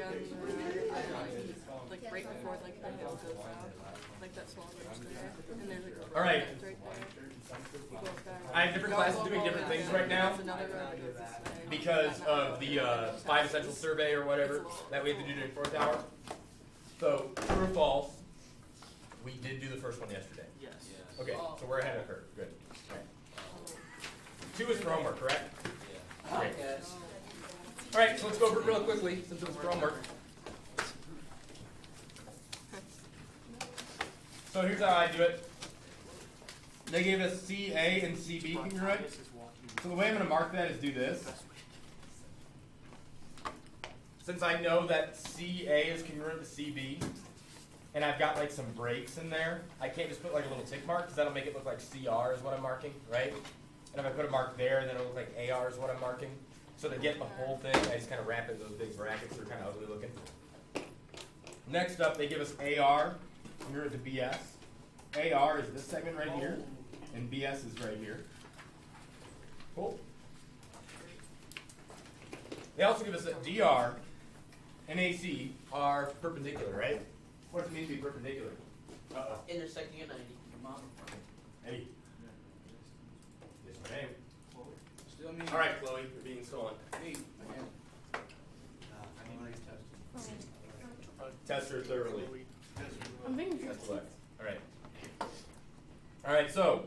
down like right before like the hill goes out, like that small ridge there, and there's like a all right. right there. You go up that I have different classes doing different things right now There's another road that goes this way. because of the 5 essential survey or whatever that we have to do during 4th hour. So, true or false, we did do the first one yesterday. Yes. Okay, so we're ahead of the curve. Good. All right. 2 is for homework, correct? Yeah. Great. All right, so let's go over it real quickly since it was for homework. So here's how I do it. They gave us CA and CB congruent. So the way I'm going to mark that is do this. Since I know that CA is congruent to CB, and I've got like some breaks in there, I can't just put like a little tick mark because that'll make it look like CR is what I'm marking, right? And if I put a mark there, then it'll look like AR is what I'm marking. So to get the whole thing, I just kind of wrap it in those big brackets. They're kind of ugly looking. Next up, they give us AR congruent to BS. AR is this segment right here, and BS is right here. Cool. They also give us that DR and AC are perpendicular, right? What does it mean to be perpendicular? Uh-oh. Intersecting at 90. Hey. Yes, my name. Still me. All right, Chloe, you're being stolen. Me. Test her thoroughly. I'm being That's what. All right. All right, so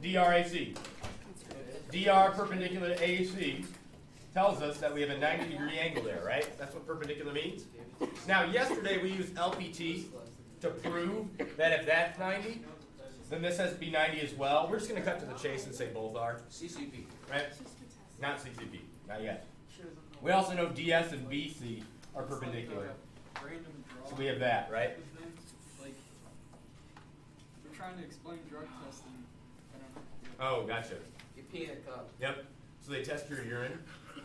DRAC. DR perpendicular to AC tells us that we have a 90-degree angle there, right? That's what perpendicular means. Now, yesterday we used LPT to prove that if that's 90, then this has to be 90 as well. We're just going to cut to the chase and say both are, CCP. right? Not CCP, not yet. We also know DS and BC are perpendicular. So we have that, right? Like, we're trying to explain drug testing. I don't know. Oh, gotcha. You pee in a cup. Yep. So they test your urine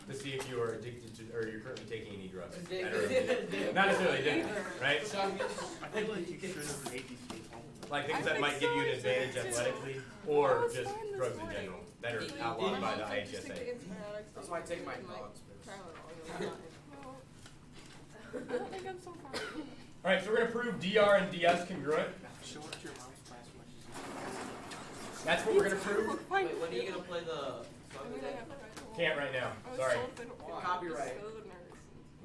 to see if you are addicted to, or you're currently taking any drugs. Addicted. Not necessarily addicted, right? I think like you should have an APC. Like things I that think might give so, you an I advantage think so. athletically, or I was just fine this drugs in morning. general that are outlawed by the IHSA. That's why I take my dogs. I don't think I'm so far. All right, so we're going to prove DR and DS congruent. Show it to your mom's class when That's what we're going to prove. Wait, when are you gonna play the song again? Can't right now. Sorry. Copyright.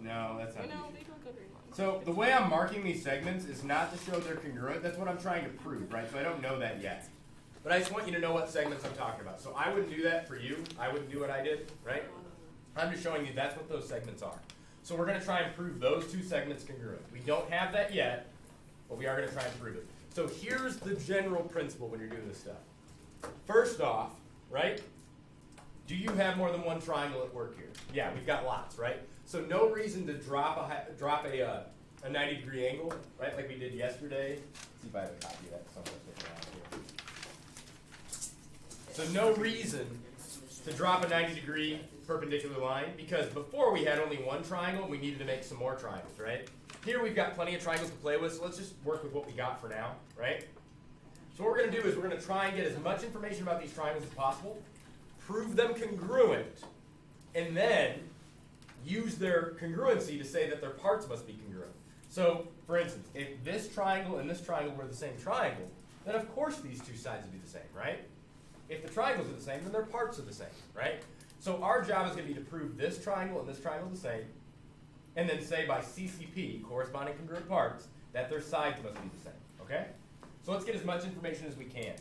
No, that's not. You know, they don't go very long. So the way I'm marking these segments is not to show they're congruent. That's what I'm trying to prove, right? So I don't know that yet. But I just want you to know what segments I'm talking about. So I wouldn't do that for you. I wouldn't do what I did, right? I'm just showing you that's what those segments are. So we're going to try and prove those 2 segments congruent. We don't have that yet, but we are going to try and prove it. So here's the general principle when you're doing this stuff. First off, right? Do you have more than one triangle at work here? Yeah, we've got lots, right? So no reason to drop a 90-degree angle, right? Like we did yesterday. Let's see if I have a copy of that somewhere around here. So no reason to drop a 90-degree perpendicular line because before we had only one triangle and we needed to make some more triangles, right? Here we've got plenty of triangles to play with, so let's just work with what we got for now, right? So what we're going to do is we're going to try and get as much information about these triangles as possible, prove them congruent, and then use their congruency to say that their parts must be congruent. So, for instance, if this triangle and this triangle were the same triangle, then of course these 2 sides would be the same, right? If the triangles are the same, then their parts are the same, right? So our job is going to be to prove this triangle and this triangle are the same, and then say by CCP, corresponding congruent parts, that their sides must be the same, okay? So let's get as much information as we can.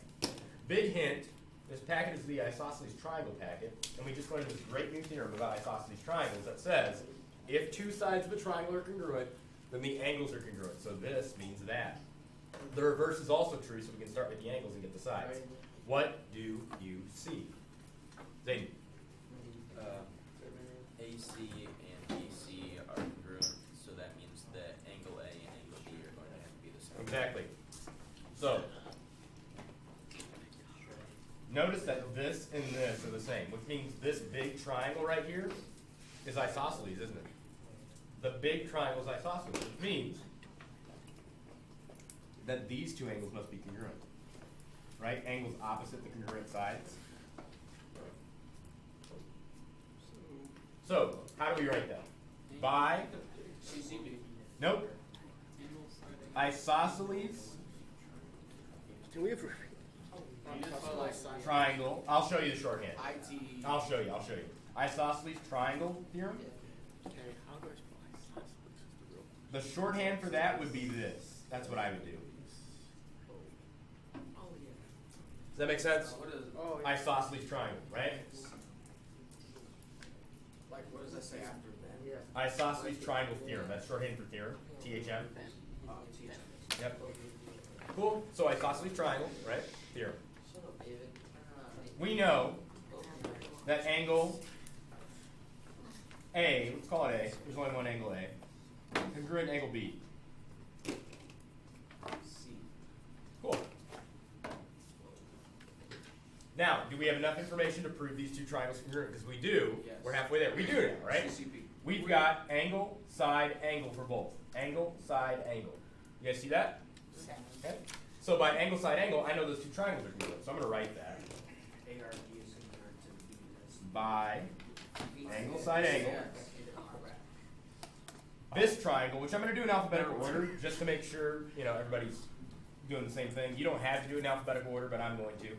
Big hint, this packet is the Isosceles triangle packet, and we just learned this great new theorem about isosceles triangles that says, if 2 sides of a triangle are congruent, then the angles are congruent. So this means that. The reverse is also true, so we can start with the angles and get the sides. What do you see? Zayden. AC and BC are congruent, so that means that angle A and angle B are going to have to be the same. Exactly. So, notice that this and this are the same, which means this big triangle right here is isosceles, isn't it? The big triangle is isosceles, which means that these 2 angles must be congruent. Right? Angles opposite the congruent sides. So, how do we write that? by, CCP. nope, isosceles Can we have triangle. I'll show you the shorthand. IT. I'll show you. Isosceles triangle theorem. Okay, how do I spell isosceles? The shorthand for that would be this. That's what I would do. Does that make sense? What is? Oh, Isosceles triangle, right? Like, what does that say after that? Yeah. Isosceles triangle theorem. That's shorthand for theorem. THM. Yep. Cool. So isosceles triangle, right? Theorem. We know that angle A, let's call it A. There's only one angle A. Congruent angle B. C. Cool. Now, do we have enough information to prove these two triangles congruent? Because we do. Yes. We're halfway there. We do now, right? CCP. We've got angle, side, angle for both. Angle, side, angle. You guys see that? Okay. So by angle, side, angle, I know those two triangles are congruent. So I'm going to write that. ARD is congruent to B. By angle, side, angle. Yes. This triangle, which I'm going to do in alphabetical order, just to make sure everybody's doing the same thing. You don't have to do it in alphabetical order, but I'm going to.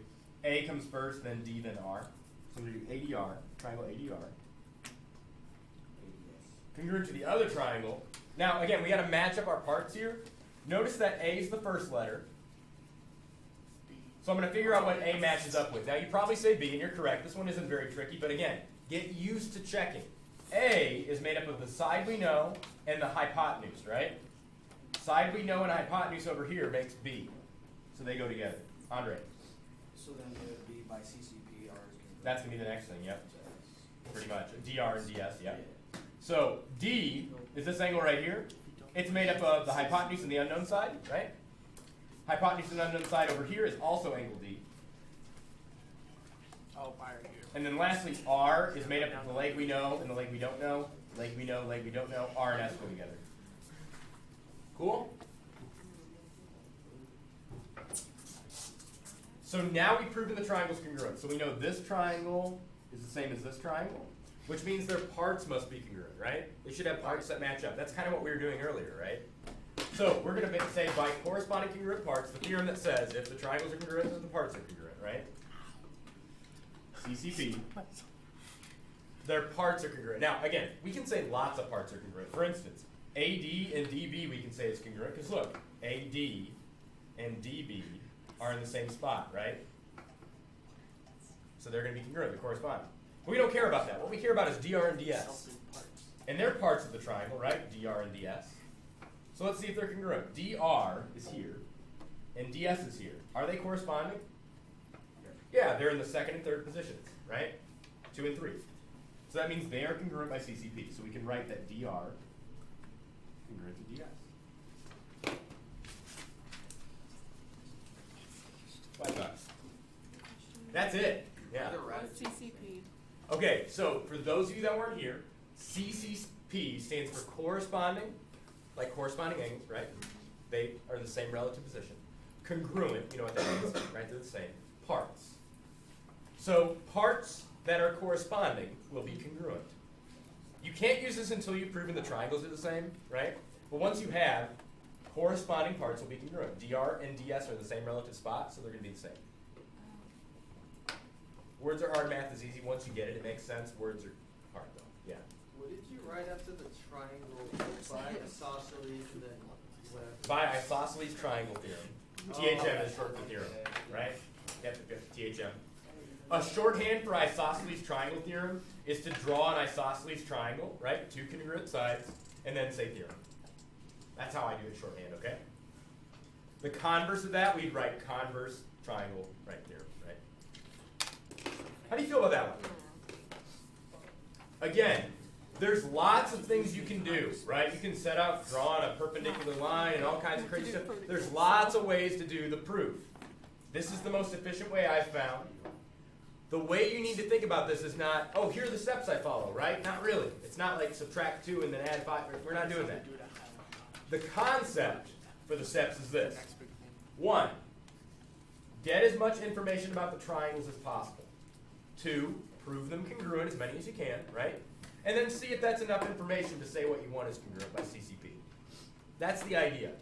A comes first, then D, then R. So I'm going to do ADR, triangle ADR. Congruent to the other triangle. Now, again, we got to match up our parts here. Notice that A is the first letter. So I'm going to figure out what A matches up with. Now, you probably say B, and you're correct. This one isn't very tricky, but again, get used to checking. A is made up of the side we know and the hypotenuse, right? Side we know and hypotenuse over here makes B. So they go together. Andre. So then it would be by CCP, R is congruent. That's going to be the next thing, yep. Pretty much. DR and DS, yep. So D is this angle right here. It's made up of the hypotenuse and the unknown side, right? Hypotenuse and unknown side over here is also angle D. Oh, by here. And then lastly, R is made up of the leg we know and the leg we don't know. Leg we know, leg we don't know. R and S go together. Cool? So now we've proven the triangle's congruent. So we know this triangle is the same as this triangle, which means their parts must be congruent, right? They should have parts that match up. That's kind of what we were doing earlier, right? So we're going to say by corresponding congruent parts, the theorem that says if the triangles are congruent, then the parts are congruent, right? CCP. Their parts are congruent. Now, again, we can say lots of parts are congruent. For instance, AD and DB we can say is congruent because look, AD and DB are in the same spot, right? So they're going to be congruent, they correspond. But we don't care about that. What we care about is DR and DS. And they're parts of the triangle, right? DR and DS. So let's see if they're congruent. DR is here, and DS is here. Are they corresponding? Yeah, they're in the second and third positions, right? 2 and 3. So that means they are congruent by CCP. So we can write that DR congruent to DS. That's it. Yeah. What's CCP? Okay, so for those of you that weren't here, CCP stands for corresponding, like corresponding angles, right? They are in the same relative position. Congruent, you know what that means, right? They're the same. Parts. So parts that are corresponding will be congruent. You can't use this until you've proven the triangles are the same, right? But once you have, corresponding parts will be congruent. DR and DS are in the same relative spot, so they're going to be the same. Words are hard, math is easy. Once you get it, it makes sense. Words are hard, though. Yeah. What did you write after the triangle? By isosceles and then what? By isosceles triangle theorem. THM is short for theorem, right? Yep, THM. A shorthand for isosceles triangle theorem is to draw an isosceles triangle, right? 2 congruent sides, and then say theorem. That's how I do it shorthand, okay? The converse of that, we'd write converse triangle, right, theorem, right? How do you feel about that one? Again, there's lots of things you can do, right? You can set out drawing a perpendicular line and all kinds of crazy stuff. There's lots of ways to do the proof. This is the most efficient way I've found. The way you need to think about this is not, oh, here are the steps I follow, right? Not really. It's not like subtract 2 and then add 5. We're not doing that. The concept for the steps is this. 1, get as much information about the triangles as possible. 2, prove them congruent, as many as you can, right? and then see if that's enough information to say what you want is congruent by CCP. That's the idea.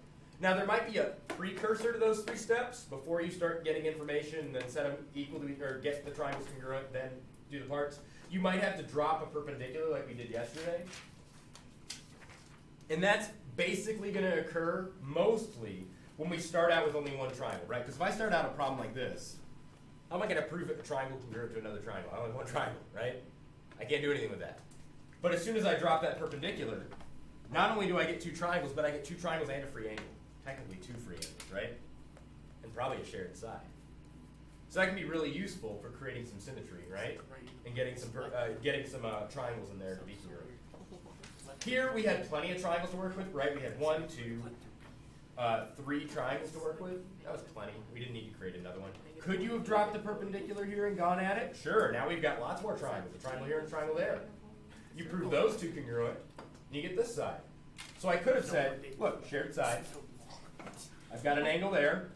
Now there might be a precursor to those 3 steps before you start getting information and then set them equal to, or get the triangles congruent, then do the parts. You might have to drop a perpendicular like we did yesterday. And that's basically going to occur mostly when we start out with only one triangle, right? Because if I start out a problem like this, how am I going to prove that the triangle congruent to another triangle? I only have one triangle, right? I can't do anything with that. But as soon as I drop that perpendicular, not only do I get 2 triangles, but I get 2 triangles and a free angle. Technically 2 free angles, right? And probably a shared side. So that can be really useful for creating some symmetry, right? And getting some triangles in there to be congruent. Here we had plenty of triangles to work with, right? We had 1, 2, 3 triangles to work with. That was plenty. We didn't need to create another one. Could you have dropped the perpendicular here and gone at it? Sure. Now we've got lots more triangles. A triangle here and a triangle there. You prove those 2 congruent, and you get this side. So I could have said, look, shared side. I've got an angle there.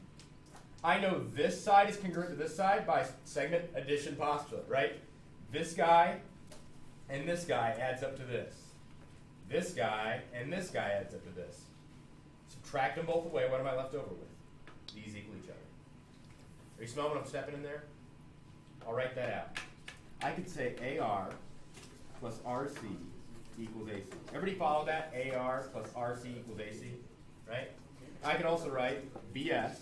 I know this side is congruent to this side by segment addition postulate, right? This guy and this guy adds up to this. This guy and this guy adds up to this. Subtract them both away. What am I left over with? These equal each other. Are you smelling what I'm stepping in there? I'll write that out. I could say AR plus RC equals AC. Everybody follow that? AR plus RC equals AC, right? I could also write BS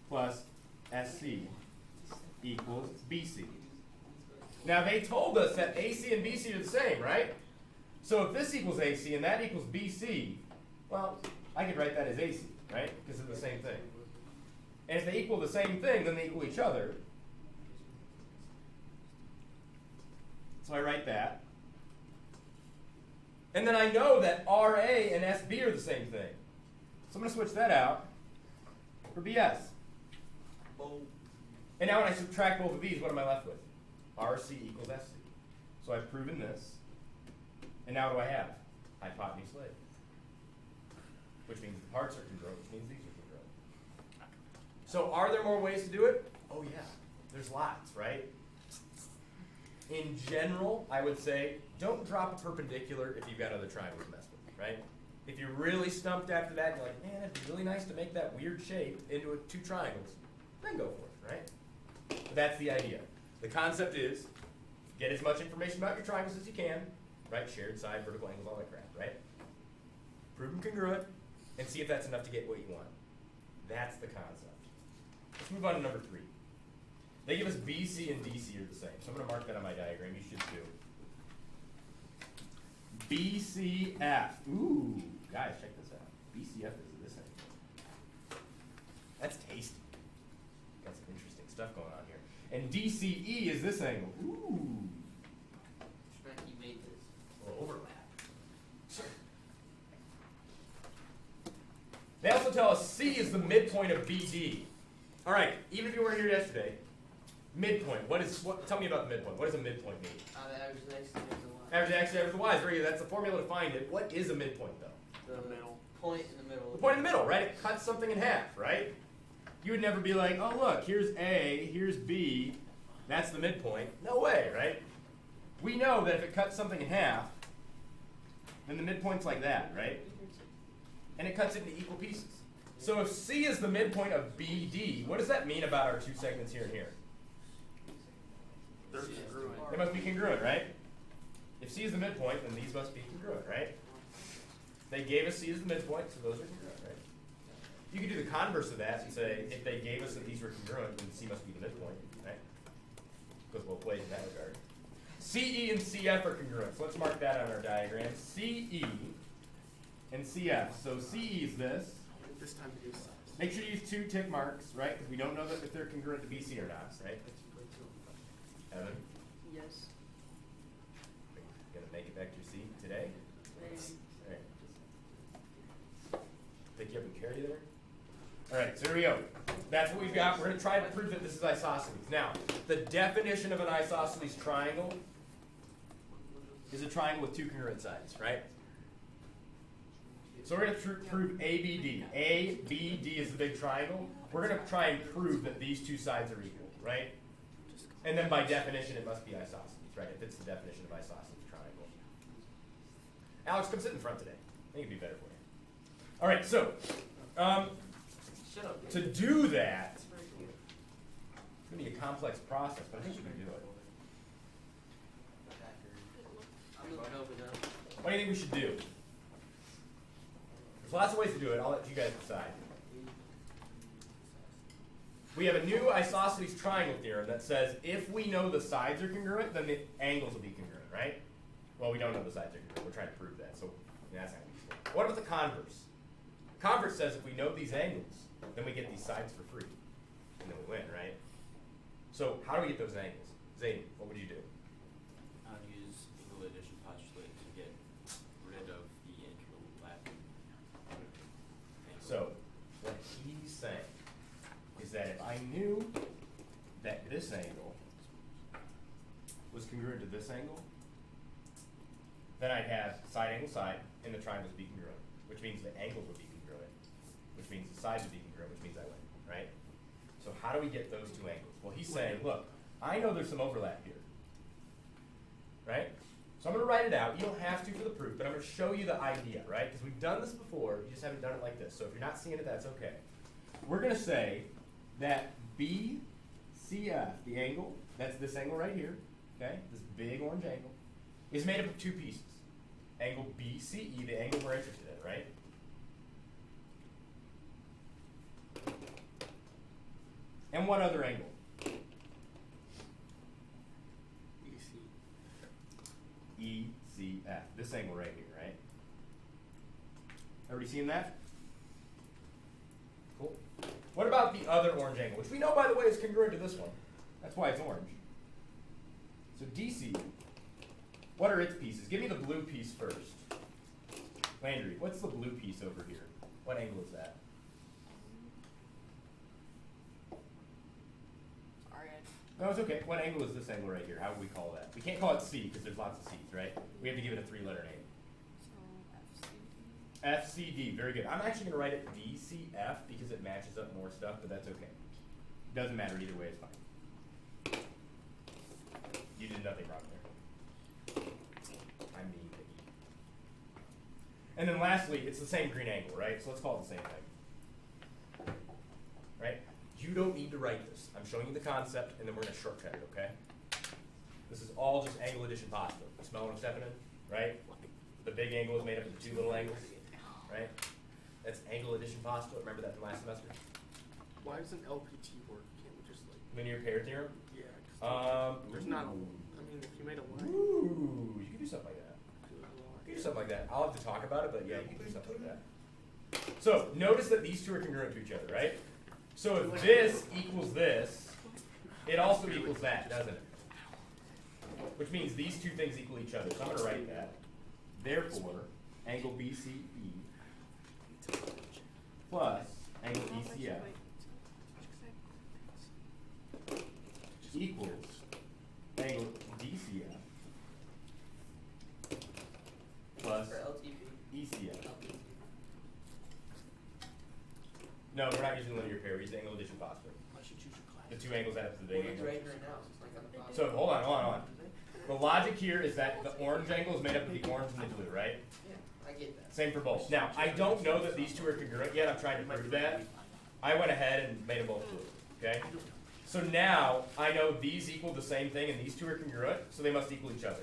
plus SC equals BC. Now they told us that AC and BC are the same, right? So if this equals AC and that equals BC, well, I could write that as AC, right? Because they're the same thing. And if they equal the same thing, then they equal each other. So I write that. And then I know that RA and SB are the same thing. So I'm going to switch that out for BS. And now when I subtract both of these, what am I left with? RC equals SC. So I've proven this. And now what do I have? Hypotenuse laid. Which means the parts are congruent, which means these are congruent. So are there more ways to do it? Oh yeah, there's lots, right? In general, I would say don't drop a perpendicular if you've got other triangles to mess with, right? If you're really stumped after that, you're like, man, it'd be really nice to make that weird shape into 2 triangles, then go for it, right? But that's the idea. The concept is get as much information about your triangles as you can, right? Shared side, vertical angles, all that crap, right? Prove them congruent, and see if that's enough to get what you want. That's the concept. Let's move on to number 3. They give us BC and DC are the same. So I'm going to mark that on my diagram. You should too. BCF. Ooh, guys, check this out. BCF is this angle. That's tasty. Got some interesting stuff going on here. And DCE is this angle. Ooh. You made this. A little overlap. They also tell us C is the midpoint of BD. All right, even if you weren't here yesterday, midpoint. Tell me about the midpoint. What does a midpoint mean? The average next to the line. Average x average y is very good. That's the formula to find it. What is a midpoint, though? The middle. Point in the middle. The point in the middle, right? It cuts something in half, right? You would never be like, oh, look, here's A, here's B. That's the midpoint. No way, right? We know that if it cuts something in half, then the midpoint's like that, right? And it cuts it into equal pieces. So if C is the midpoint of BD, what does that mean about our 2 segments here and here? They're congruent. They must be congruent, right? If C is the midpoint, then these must be congruent, right? They gave us C as the midpoint, so those are congruent, right? You could do the converse of that and say, if they gave us that these were congruent, then C must be the midpoint, right? Goes both ways in that regard. CE and CF are congruent, so let's mark that on our diagram. CE and CF. So CE is this. This time it is. Make sure you use 2 tick marks, right? Because we don't know that if they're congruent to BC or not, right? Evan? Yes. Gonna make it back to C today? Alright. Pick you up and carry you there? Alright, so here we go. That's what we've got. We're gonna try to prove that this is isosceles. Now, the definition of an isosceles triangle is a triangle with 2 congruent sides, right? So we're going to prove ABD. ABD is the big triangle. We're going to try and prove that these 2 sides are equal, right? And then by definition, it must be isosceles, right? It fits the definition of isosceles triangle. Alex, come sit in front today. I think it'd be better for you. All right, so Shut up. to do that, it's going to be a complex process, but I think we can do it. I'm looking over there. What do you think we should do? There's lots of ways to do it. I'll let you guys decide. We have a new isosceles triangle theorem that says if we know the sides are congruent, then the angles will be congruent, right? Well, we don't know the sides are congruent. We're trying to prove that, so that's not going to be useful. What about the converse? Converse says if we know these angles, then we get these sides for free, and then we win, right? So how do we get those angles? Zane, what would you do? Use angle addition postulate to get rid of the interlapping angles. So what he's saying is that if I knew that this angle was congruent to this angle, then I'd have side, and the triangles be congruent, which means the angles would be congruent, which means the sides would be congruent, which means I win, right? So how do we get those two angles? Well, he's saying, look, I know there's some overlap here, right? So I'm going to write it out. You don't have to for the proof, but I'm going to show you the idea, right? Because we've done this before, you just haven't done it like this. So if you're not seeing it, that's okay. We're going to say that BCF, the angle, that's this angle right here, okay, this big orange angle, is made up of two pieces. Angle BCE, the angle we're interested in, right? And what other angle? ECF, this angle right here, right? Everybody seeing that? Cool. What about the other orange angle, which we know, by the way, is congruent to this one. That's why it's orange. So DC, what are its pieces? Give me the blue piece first. Landry, what's the blue piece over here? What angle is that? Sorry, No, it's okay. What angle is this angle right here? How would we call that? We can't call it C because there's lots of C's, right? We have to give it a three-letter name. so FCD. FCD, very good. I'm actually going to write it DCF because it matches up more stuff, but that's okay. Doesn't matter either way, it's fine. You did nothing wrong there. I mean the E. And then lastly, it's the same green angle, right? So let's call it the same thing. Right? You don't need to write this. I'm showing you the concept, and then we're going to shortcut it, okay? This is all just angle addition postulate. You smell what I'm stepping in? Right? The big angle is made up of the two little angles, right? That's angle addition postulate. Remember that from last semester? Why doesn't LPT work? Can't we just like, Linear pair theorem? yeah, 'cause there's not a, I mean, if you made a line, Ooh, you can do something like that. there's a line. You can do something like that. I'll have to talk about it, but yeah, you can do something like that. So notice that these two are congruent to each other, right? So if this equals this, it also equals that, doesn't it? Which means these two things equal each other. So I'm going to write that. Therefore, angle BCE plus angle ECF equals angle DCF plus For LTP. ECF. No, we're not using linear pair. We're using angle addition postulate. Why should you choose your class? The two angles add up to the Well, big it's angle. right here now, so it's like on the bottom. So hold on. The logic here is that the orange angle is made up of the orange and the blue, right? Yeah, I get that. Same for both. Now, I don't know that these two are congruent yet. I'm trying to prove that. I went ahead and made them both blue, okay? So now, I know these equal the same thing and these two are congruent, so they must equal each other.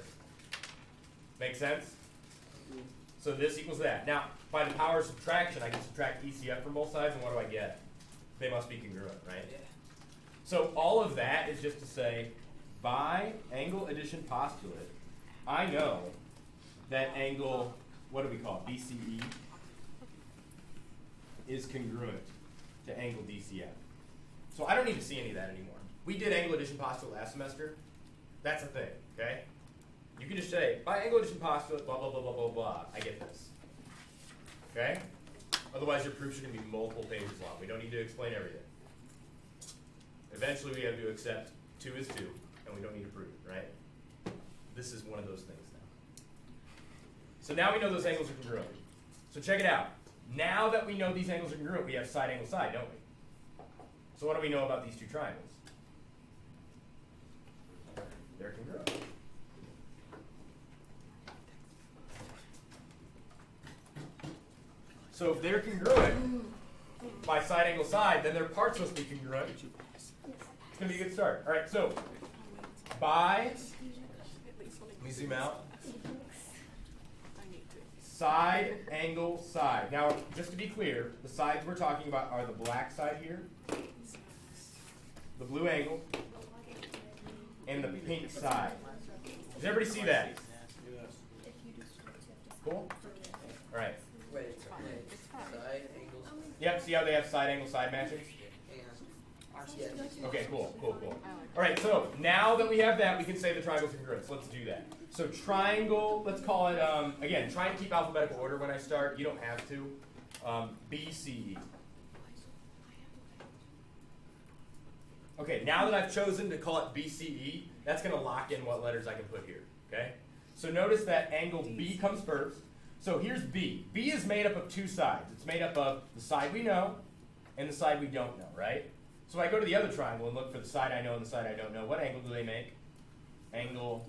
Make sense? So this equals that. Now, by the power of subtraction, I can subtract ECF from both sides, and what do I get? They must be congruent, right? Yeah. So all of that is just to say, by angle addition postulate, I know that angle, what do we call it, BCE, is congruent to angle DCF. So I don't need to see any of that anymore. We did angle addition postulate last semester. That's a thing, okay? You can just say, by angle addition postulate, blah, blah, blah, blah, blah, blah, I get this. Okay? Otherwise, your proofs are going to be multiple pages long. We don't need to explain everything. Eventually, we have to accept 2 is 2, and we don't need to prove it, right? This is one of those things now. So now we know those angles are congruent. So check it out. Now that we know these angles are congruent, we have side, angle, side, don't we? So what do we know about these two triangles? They're congruent. So if they're congruent by side angle side, then their parts must be congruent. It's going to be a good start. All right, so by, let me zoom out, side angle side. Now, just to be clear, the sides we're talking about are the black side here, the blue angle, and the pink side. Does everybody see that? Cool? All right. Wait, side angles Yep, see how they have side angle side matching? and yes. Okay, cool. All right, so now that we have that, we can say the triangle's congruent. So let's do that. So triangle, let's call it, again, try and keep alphabetical order when I start. You don't have to. BCE. Okay, now that I've chosen to call it BCE, that's going to lock in what letters I can put here. Okay? So notice that angle B comes first. So here's B. B is made up of two sides. It's made up of the side we know and the side we don't know, right? So I go to the other triangle and look for the side I know and the side I don't know. What angle do they make? Angle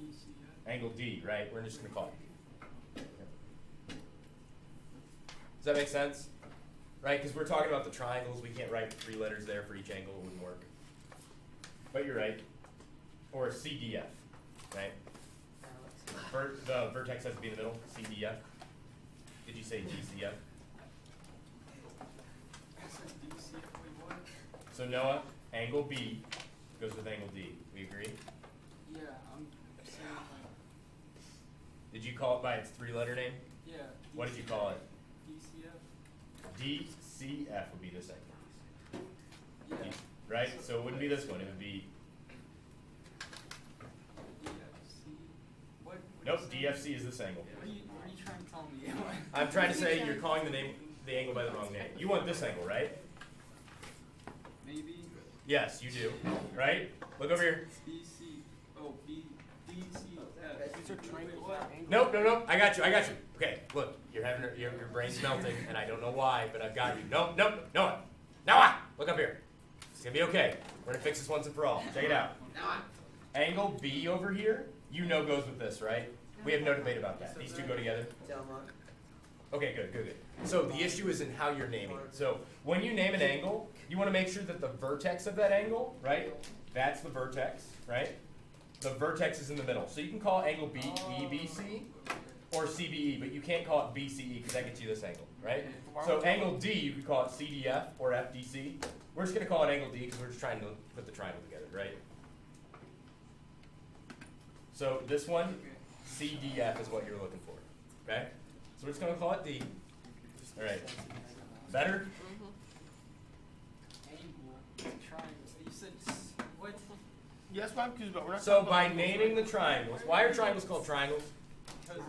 D, right? We're just going to call it D. Does that make sense? Right? Because we're talking about the triangles. We can't write 3 letters there for each angle. It wouldn't work. But you're right. Or CDF, right? The vertex has to be in the middle. CDF. Did you say DCF? So Noah, angle B goes with angle D. We agree? Yeah, I'm saying Did you call it by its 3-letter name? yeah. What did you call it? DCF? DCF would be this angle. Yeah. Right? So it wouldn't be this one. It would be, DFC? What nope, are you saying? DFC is this angle. What are you trying to tell me? I'm trying to say you're calling the angle by the wrong name. You want this angle, right? Maybe Yes, you do. Right? Look over here. BC. Oh, DCF. These are triangular angles. Nope. I got you. Okay, look, you're having your brain's melting, and I don't know why, but I've got you. Nope. Noah. Look up here. It's gonna be okay. We're gonna fix this once and for all. Check it out. Angle B over here, you know goes with this, right? We have no debate about that. These two go together. Okay, good. So the issue is in how you're naming it. So when you name an angle, you want to make sure that the vertex of that angle, right? That's the vertex, right? The vertex is in the middle. So you can call angle B EBC or CBE, but you can't call it BCE because that gets you this angle, right? So angle D, you could call it CDF or FDC. We're just going to call it angle D because we're just trying to put the triangle together, right? So this one, CDF is what you're looking for, okay? So we're just going to call it D. All right. Better? Angle. Triangle. You said what? Yeah, that's what I'm confused about. We're not So talking by about naming the triangles, why are triangles called triangles? Because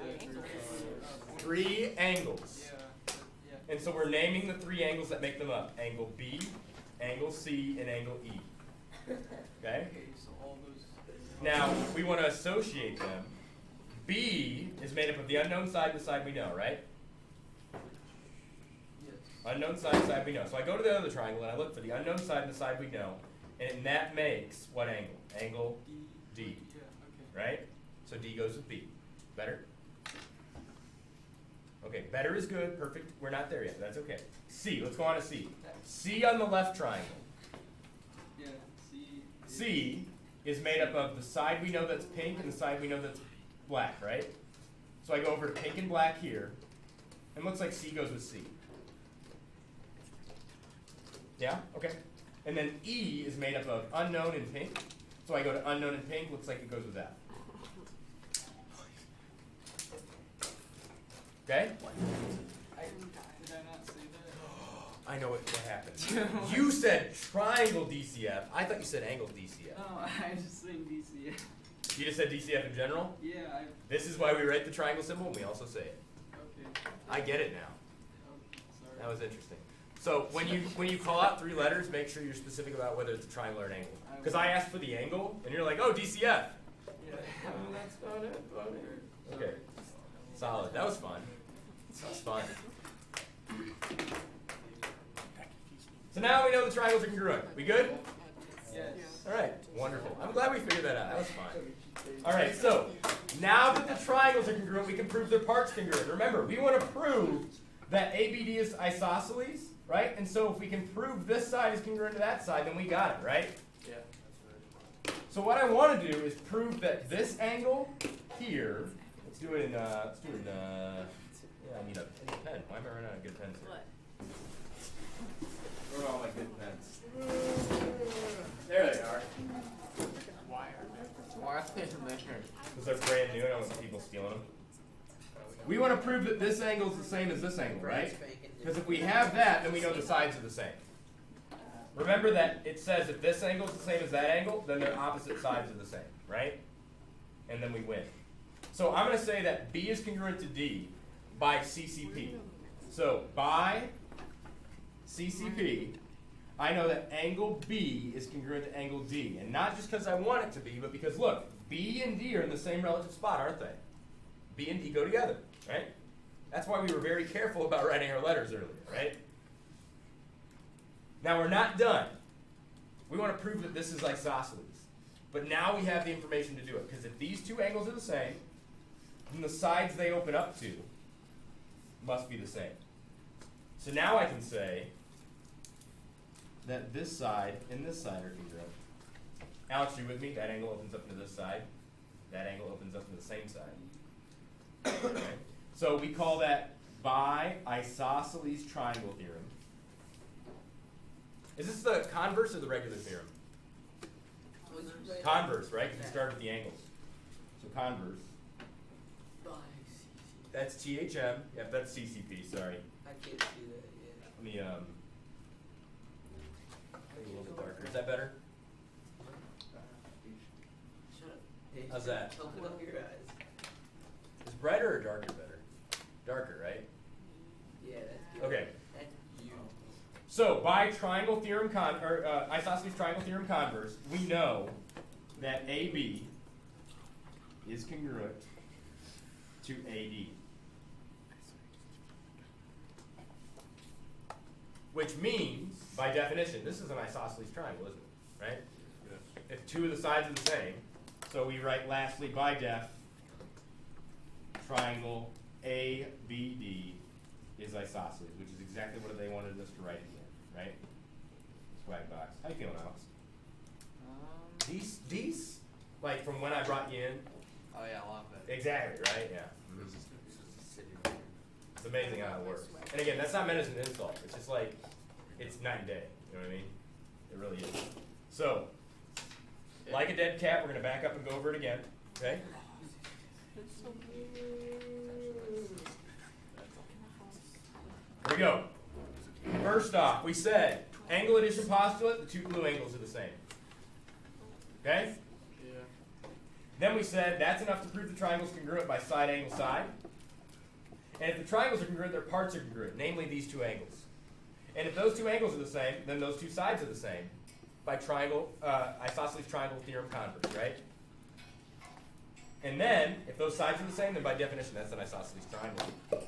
3 angles. Yeah. And so we're naming the 3 angles that make them up. Angle B, angle C, and angle E. Okay? Okay, so all those. Now, we want to associate them. B is made up of the unknown side and the side we know, right? Yes. Unknown side we know. So I go to the other triangle and I look for the unknown side and the side we know. And that makes what angle? Angle D. Yeah. Okay. Right? So D goes with B. Better? Okay, better is good, perfect. We're not there yet, that's okay. C, let's go on to C. C on the left triangle. Yeah. C. C is made up of the side we know that's pink and the side we know that's black, right? So I go over to pink and black here, and looks like C goes with C. Yeah? Okay. And then E is made up of unknown and pink. So I go to unknown and pink, looks like it goes with F. Okay? Did I not say that? I know what happened. You said triangle DCF. I thought you said angle DCF. No, I just saying DCF. You just said DCF in general? Yeah. This is why we write the triangle symbol, and we also say it. Okay. I get it now. Oh, sorry. That was interesting. So when you call out 3 letters, make sure you're specific about whether it's a triangle or an angle. Because I asked for the angle, and you're like, oh, DCF. Yeah. That's about it. Okay. Solid. That was fun. That was fun. So now we know the triangles are congruent. We good? Yes. All right. Wonderful. I'm glad we figured that out. That was fun. All right. So now that the triangles are congruent, we can prove their parts congruent. Remember, we want to prove that ABD is isosceles, right? And so if we can prove this side is congruent to that side, then we got it, right? Yeah. So what I want to do is prove that this angle here, let's do it in, yeah, I need a pen. Why am I running out of good pens here? What? Where are all my good pens? There they are. Why are they in there? Because they're brand new, I don't want people stealing them. We want to prove that this angle is the same as this angle, right? Because if we have that, then we know the sides are the same. Remember that it says if this angle is the same as that angle, then their opposite sides are the same, right? And then we win. So I'm going to say that B is congruent to D by CCP. So by CCP, I know that angle B is congruent to angle D. And not just because I want it to be, but because, look, B and D are in the same relative spot, aren't they? B and D go together, right? That's why we were very careful about writing our letters earlier, right? Now we're not done. We want to prove that this is isosceles. But now we have the information to do it. Because if these two angles are the same, then the sides they open up to must be the same. So now I can say that this side and this side are congruent. Alex, you with me? That angle opens up to this side. That angle opens up to the same side. Okay. So we call that by isosceles triangle theorem. Is this the converse or the regular theorem? Converse, right? Because we started with the angles. So converse. That's THM. Yep, that's CCP. Sorry. I can't see that yet. Let me make it a little bit darker. Is that better? Shut up. Hey, How's that? open up your eyes. Is brighter or darker better? Darker, right? Yeah, that's good. Okay. That's you. So by triangle theorem isosceles triangle theorem converse, we know that AB is congruent to AD. Which means, by definition, this is an isosceles triangle, isn't it? Right? Yes. If two of the sides are the same, so we write lastly by def, triangle ABD is isosceles, which is exactly what they wanted us to write at the end, right? Swag box. How you feeling, Alex? These, like from when I brought you in. Oh yeah, I love it. Exactly, right? Yeah. It's amazing how it works. And again, that's not meant as an insult. It's just like, it's night and day. You know what I mean? It really is. So, like a dead cat, we're going to back up and go over it again. Okay? Here we go. First off, we said angle addition postulate, the two blue angles are the same. Okay? Yeah. Then we said that's enough to prove the triangle's congruent by side angle side. And if the triangles are congruent, their parts are congruent, namely these two angles. And if those two angles are the same, then those two sides are the same by triangle, isosceles triangle theorem converse, right? And then, if those sides are the same, then by definition, that's an isosceles triangle. What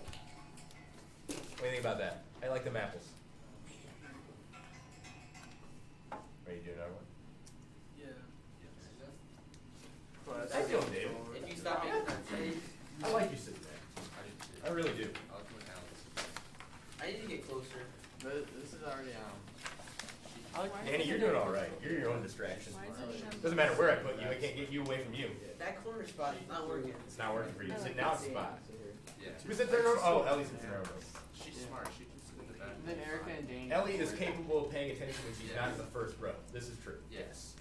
do you think about that? I like them apples. Ready to do another one? But I feel it, David. If you stop making that face, I like you sitting there. I really do. I need to get closer. this is already Annie, you're doing all right. You're your own distraction. Doesn't matter where I put you. I can't get you away from you. That corner spot is not working. It's not working for you. Sit now, it's a spot. Yeah. Who sits there? Oh, Ellie sits in her room. She's smart. She can sit in the back. And then Erica and Dane. Ellie is capable of paying attention when she's not in the first row. This is true. Yes.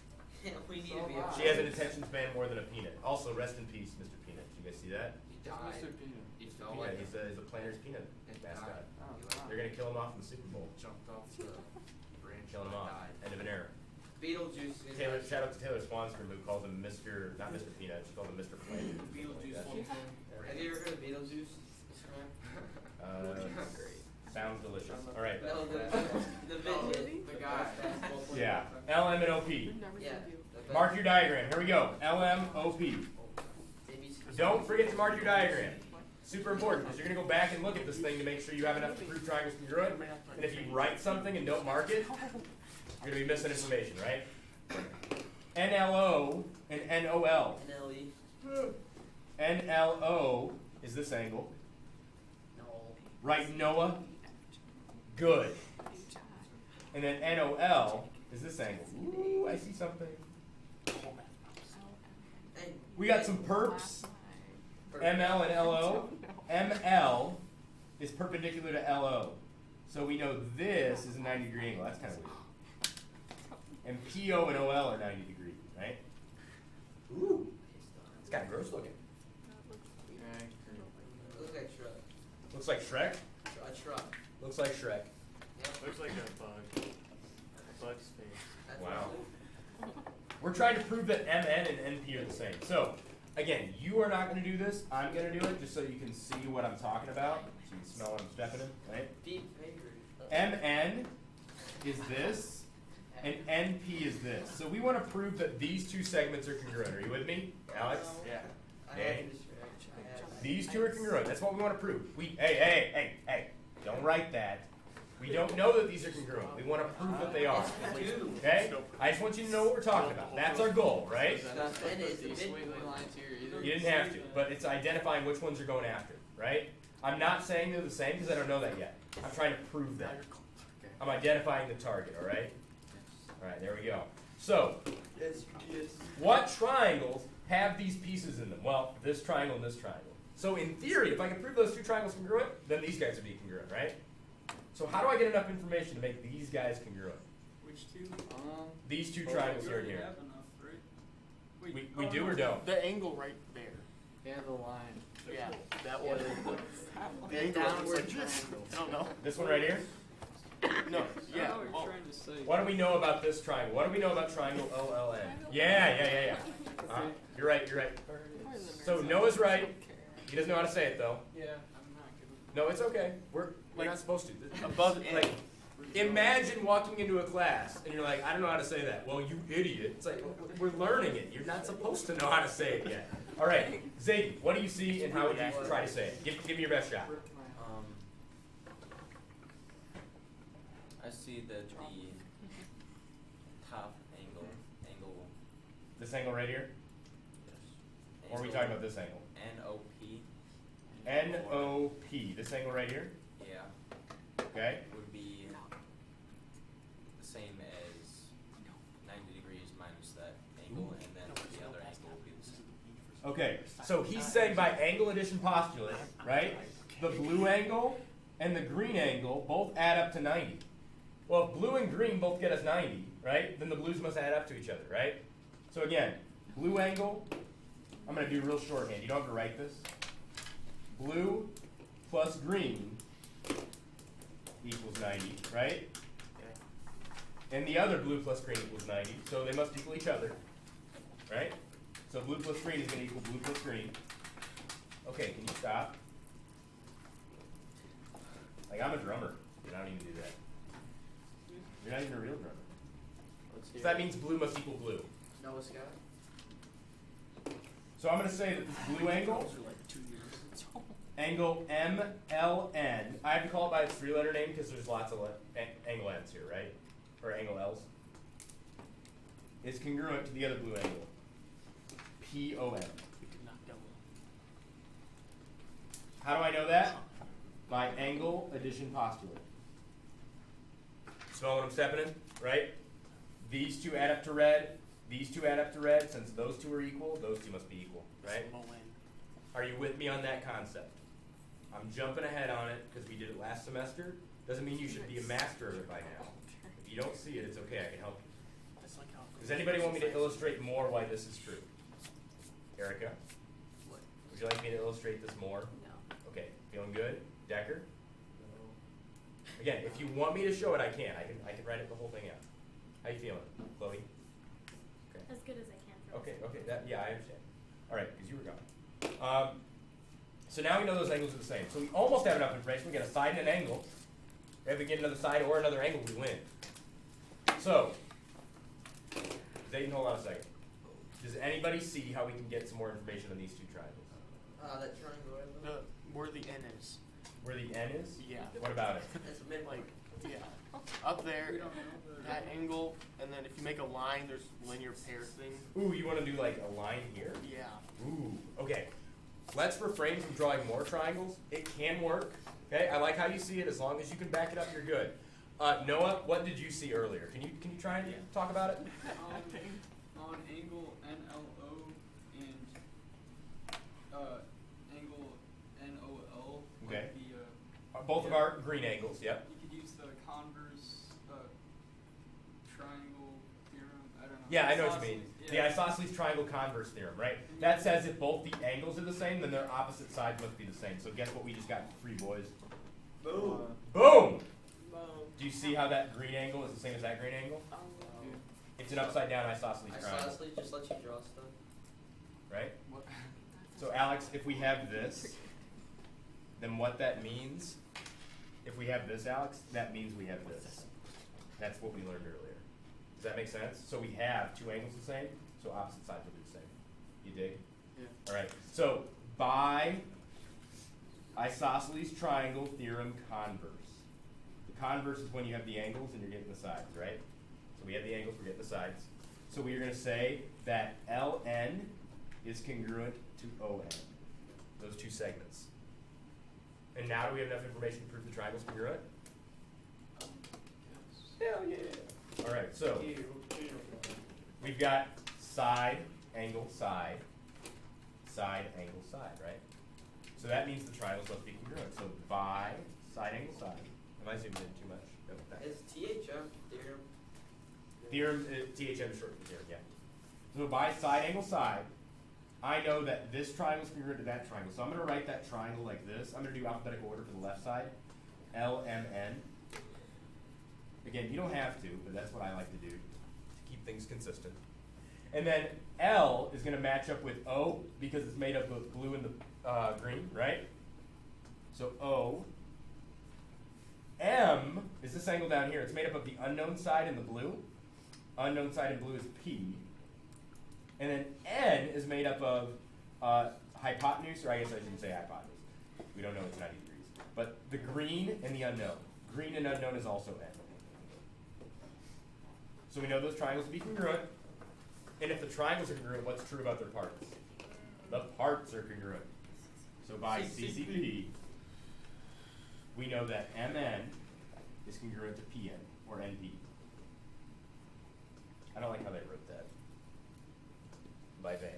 We need to be able She has an attention span more than a peanut. Also, rest in peace, Mr. Peanut. Did you guys see that? He died. Mr. Peanut. He fell Peanut. like He's a Planters Peanut mascot. Oh, They're gonna kill him off in the Super Bowl. jumped off the branch. Kill him and off. died. End of an era. Beetlejuice is Taylor, shout out to Taylor Swanstrom who calls him Mr. Not Mr. Peanut. She called him Mr. Planters. Beetlejuice. Have you ever heard of Beetlejuice? Sounds delicious. All right. No, the midget. The guy. Yeah. LM and OP. Yeah. Mark your diagram. Here we go. LM, OP. Don't forget to mark your diagram. Super important because you're going to go back and look at this thing to make sure you have enough to prove triangles congruent. And if you write something and don't mark it, you're going to be missing information, right? NLO and NOL. NLE. NLO is this angle. No. Right, Noah? Good. And then NOL is this angle. Ooh, I see something. We got some perps, ML and LO. ML is perpendicular to LO. So we know this is a 90-degree angle. That's kind of weird. And PO and OL are 90 degrees, right? Ooh, it's kind of gross looking. Looks like Shrek. Looks like Shrek? A truck. Looks like Shrek. Yep. Looks like a bug. A bug's face. That's Wow. what We're trying to prove that MN and NP are the same. So, again, you are not going to do this. I'm going to do it just so you can see what I'm talking about. So you can smell what I'm stepping in, right? Deep paper. MN is this, and NP is this. So we want to prove that these two segments are congruent. Are you with me, Alex? Yeah. I Hey. had this Shrek. I had These two are congruent. That's what we want to prove. Hey, don't write that. We don't know that these are congruent. We want to prove that they are. Okay? I just want you to know what we're talking about. That's our goal, right? Stuff in it. These squiggly lines here either. You didn't have to, but it's identifying which ones you're going after, right? I'm not saying they're the same because I don't know that yet. I'm trying to prove that. I'm identifying the target, all right? All right, there we go. So, Yes, yes. what triangles have these pieces in them? Well, this triangle and this triangle. So in theory, if I can prove those two triangles congruent, then these guys would be congruent, right? So how do I get enough information to make these guys congruent? Which two? These two triangles here and We here. have enough, right? Wait, We do or don't? The angle right there. Yeah, the line. Yeah, that was the angle downward looks like this. triangle. I don't know. This one right here? No, I yeah. know what you're Oh. trying to say. What do we know about this triangle? What do we know about triangle OLN? Yeah. You're right. So Noah's right. He doesn't know how to say it though. Yeah, I'm not good. No, it's okay. We're Like, not supposed to. above Like, and imagine walking into a class and you're like, I don't know how to say that. Well, you idiot. It's like, we're learning it. You're not supposed to know how to say it yet. All right, Zayden, what do you see and how would you try to say it? Give me your best shot. I see that the top angle, This angle right here? yes. Or are we talking about this angle? NOP. NOP. This angle right here? Yeah, Okay. would be the same as 90 degrees minus that angle, and then the other angle will be the same. Okay, so he's saying by angle addition postulate, right? The blue angle and the green angle both add up to 90. Well, if blue and green both get us 90, right? Then the blues must add up to each other, right? So again, blue angle, I'm going to do real shorthand. You don't have to write this. Blue plus green equals 90, right? And the other blue plus green equals 90, so they must equal each other, right? So blue plus green is going to equal blue plus green. Okay, can you stop? Like, I'm a drummer. I don't even do that. You're not even a real drummer. So that means blue must equal blue. Noah Scott. So I'm going to say that this blue angle, angle MLN, I have to call it by its three-letter name because there's lots of angle N's here, right? Or angle L's. Is congruent to the other blue angle, POM. How do I know that? By angle addition postulate. Smell what I'm stepping in, right? These two add up to red. These two add up to red. Since those two are equal, those two must be equal, right? Are you with me on that concept? I'm jumping ahead on it because we did it last semester. Doesn't mean you should be a master of it by now. If you don't see it, it's okay. I can help you. Does anybody want me to illustrate more why this is true? Erica? Would you like me to illustrate this more? No. Okay, feeling good? Decker? Again, if you want me to show it, I can. I can write it the whole thing out. How you feeling, Chloe? Okay. As good as I can. For Okay. I understand. All right, because you were gone. So now we know those angles are the same. So we almost have enough information. We get a side and an angle. If we get another side or another angle, we win. So, Zayden, hold on a second. Does anybody see how we can get some more information on these two triangles? That triangle right there. Where the N is. Where the N is? Yeah. What about it? That's a midpoint. Like, yeah. Up there, that angle, and then if you make a line, there's linear pair thing. Ooh, you want to do like a line here? Yeah. Ooh, okay. Let's refrain from drawing more triangles. It can work. Okay, I like how you see it. As long as you can back it up, you're good. Noah, what did you see earlier? Can you try and talk about it? On angle NLO and angle NOL. Okay. Like Both of our green angles, yep. you could use the Converse Triangle theorem. I don't know. Yeah, I know what you mean. Isosceles, The yeah. Isosceles Triangle Converse Theorem, right? That says if both the angles are the same, then their opposite sides must be the same. So guess what we just got for free, boys? Boom. Boom! Do you see how that green angle is the same as that green angle? It's an upside down isosceles triangle, Isosceles just lets you draw stuff. right? What? So Alex, if we have this, then what that means, if we have this, Alex, that means we have this. That's what we learned earlier. Does that make sense? So we have two angles the same, so opposite sides will be the same. You dig? Yeah. All right. So by isosceles triangle theorem converse. The converse is when you have the angles and you're getting the sides, right? So we have the angles, we're getting the sides. So we are going to say that LN is congruent to ON, those two segments. And now do we have enough information to prove the triangle's congruent? Hell yeah. All right, so we've got side, angle, side, side, angle, side, right? So that means the triangles must be congruent. So by side, angle, side. Am I zoomed in too much? Go with that. Is THM theorem? Theorem, THM is short for theorem, yeah. So by side, angle, side, I know that this triangle is congruent to that triangle. So I'm going to write that triangle like this. I'm going to do alphabetical order for the left side. LMN. Again, you don't have to, but that's what I like to do to keep things consistent. And then L is going to match up with O because it's made up of blue and the green, right? So O. M is this angle down here. It's made up of the unknown side and the blue. Unknown side in blue is P. And then N is made up of hypotenuse, or I guess I shouldn't say hypotenuse. We don't know it's 90 degrees. But the green and the unknown. Green and unknown is also N. So we know those triangles to be congruent. And if the triangles are congruent, what's true about their parts? The parts are congruent. So by CCP, we know that MN is congruent to PN, or NP. I don't like how they wrote that. By Van.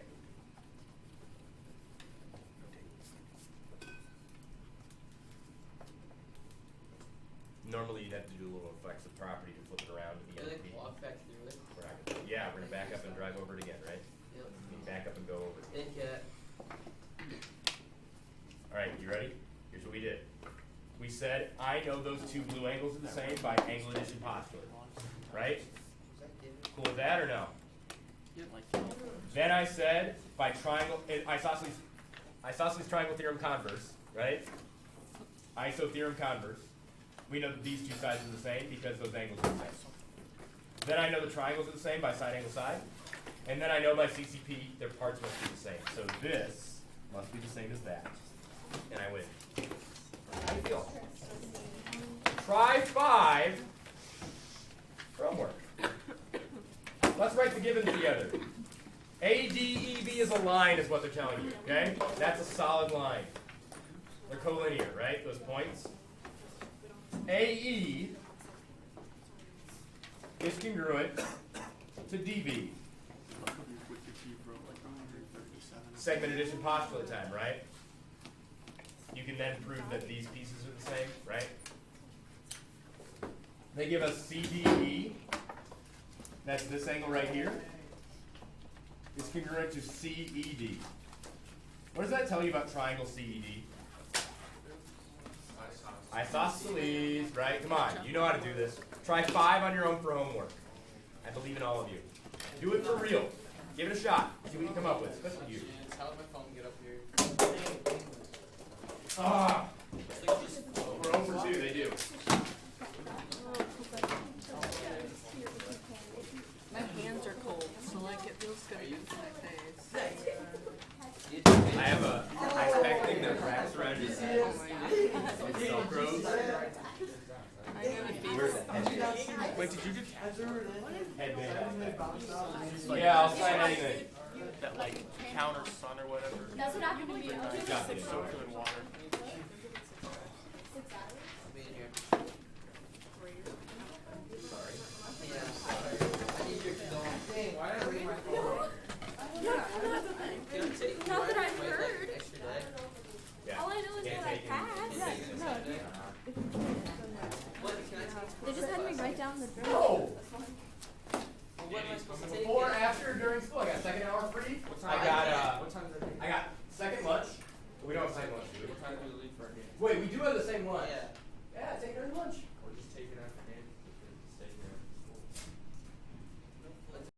Normally you'd have to do a little reflexive property to flip it around to be Can NP. I walk back through it? We're not gonna, yeah, we're gonna back up and drive over it again, right? Yep. You back up and go over it. Think Alright, you ready? Here's what we did. We said, I know those two blue angles are the same by angle addition postulate. Right? Cool with that or no? Then I said, by triangle, isosceles triangle theorem converse, right? Iso theorem converse. We know that these two sides are the same because those angles are the same. Then I know the triangles are the same by side, angle, side. And then I know by CCP, their parts must be the same. So this must be the same as that. And I win. How do you feel? Try 5 for homework. Let's write the givens together. ADEB is a line is what they're telling you, okay? That's a solid line. They're collinear, right? Those points. AE is congruent to DB. Segment addition postulate time, right? You can then prove that these pieces are the same, right? They give us CDE. That's this angle right here. Is congruent to CED. What does that tell you about triangle CED? Isosceles, right? Come on, you know how to do this. Try 5 on your own for homework. I believe in all of you. Do it for real. Give it a shot. See what you come up with, especially you. How did my phone get up here? Ah, we're 0 for 2. They do. My hands are cold, so like it feels good against my face. I have a ice pack thing that wraps around your head. Oh my god. It Velcros. I'm gonna be Wait, did you just Headband. Yeah, I'll sign anything. that like counter sun or whatever? That's what happened to me. Got it. Soak them in water. down the drug No. test. Well, what am I supposed to take? Before, after, during school, I got second hour free. What I time? got What time is that? I got second lunch. We don't have second lunch, do we? What time do we leave for our game? Wait, we do have the same lunch. Yeah.